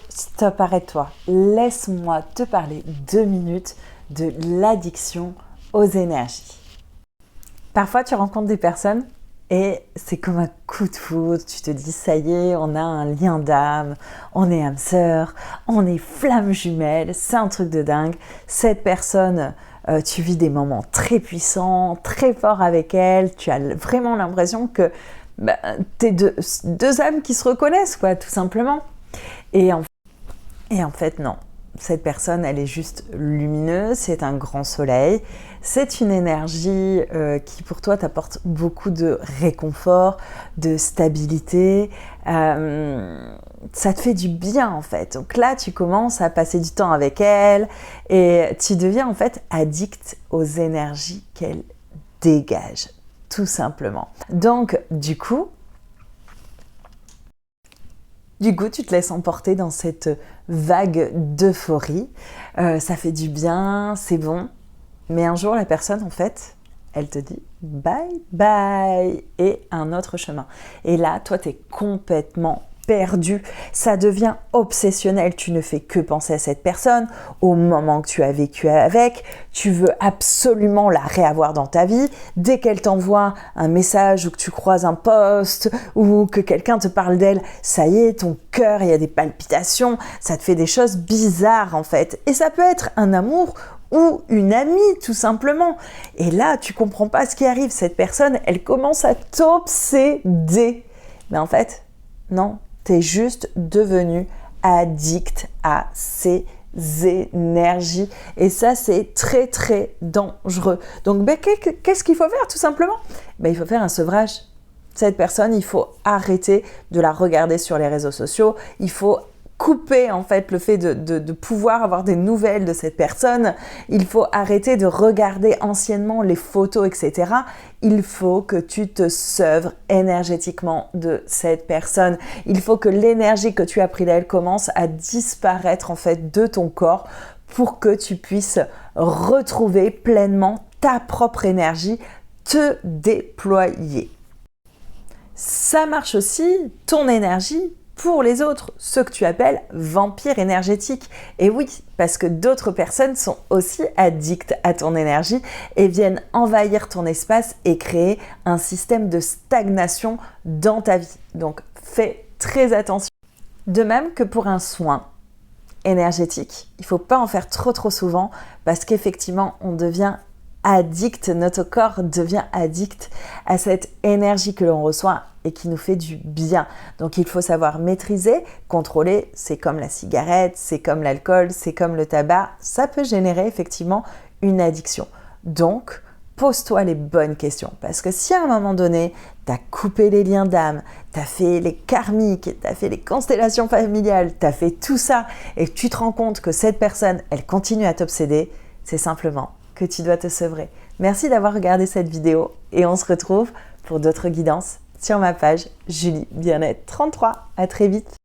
Stop, arrête-toi. Laisse-moi te parler 2 minutes de l'addiction aux énergies. Parfois, tu rencontres des personnes et c'est comme un coup de foudre. Tu te dis, ça y est, on a un lien d'âme, on est âme sœur, on est flamme jumelle, c'est un truc de dingue. Cette personne, tu vis des moments très puissants, très forts avec elle. Tu as vraiment l'impression que t'es deux âmes qui se reconnaissent, quoi, tout simplement. Et en fait, non. Cette personne, elle est juste lumineuse, c'est un grand soleil, c'est une énergie qui pour toi t'apporte beaucoup de réconfort, de stabilité, ça te fait du bien en fait. Donc là, tu commences à passer du temps avec elle et tu deviens en fait addict aux énergies qu'elle dégage, tout simplement. Donc du coup, tu te laisses emporter dans cette vague d'euphorie. Ça fait du bien, c'est bon. Mais un jour, la personne, en fait, elle te dit bye bye et un autre chemin. Et là, toi, tu es complètement perdu. Ça devient obsessionnel. Tu ne fais que penser à cette personne, au moment que tu as vécu avec. Tu veux absolument la réavoir dans ta vie. Dès qu'elle t'envoie un message ou que tu croises un post ou que quelqu'un te parle d'elle, ça y est, ton cœur, il y a des palpitations. Ça te fait des choses bizarres en fait. Et ça peut être un amour ou une amie, tout simplement. Et là, tu comprends pas ce qui arrive. Cette personne, elle commence à t'obséder. Mais en fait, non. T'es juste devenu addict à ces énergies. Et ça, c'est très, très dangereux. Donc, qu'est-ce qu'il faut faire, tout simplement? Il faut faire un sevrage. Cette personne, il faut arrêter de la regarder sur les réseaux sociaux. Il faut couper en fait le fait de pouvoir avoir des nouvelles de cette personne. Il faut arrêter de regarder anciennement les photos, etc. Il faut que tu te sevres énergétiquement de cette personne. Il faut que l'énergie que tu as pris d'elle commence à disparaître en fait de ton corps pour que tu puisses retrouver pleinement ta propre énergie, te déployer. Ça marche aussi, ton énergie, pour les autres, ceux que tu appelles vampires énergétiques. Et oui, parce que d'autres personnes sont aussi addictes à ton énergie et viennent envahir ton espace et créer un système de stagnation dans ta vie. Donc, fais très attention. De même que pour un soin énergétique, il ne faut pas en faire trop souvent parce qu'effectivement, on devient addict, notre corps devient addict à cette énergie que l'on reçoit et qui nous fait du bien. Donc il faut savoir maîtriser, contrôler, c'est comme la cigarette, c'est comme l'alcool, c'est comme le tabac, ça peut générer effectivement une addiction. Donc pose-toi les bonnes questions parce que si à un moment donné, tu as coupé les liens d'âme, tu as fait les karmiques, tu as fait les constellations familiales, tu as fait tout ça et tu te rends compte que cette personne, elle continue à t'obséder, c'est simplement que tu dois te sevrer. Merci d'avoir regardé cette vidéo et on se retrouve pour d'autres guidances sur ma page Julie Bien-être 33. À très vite.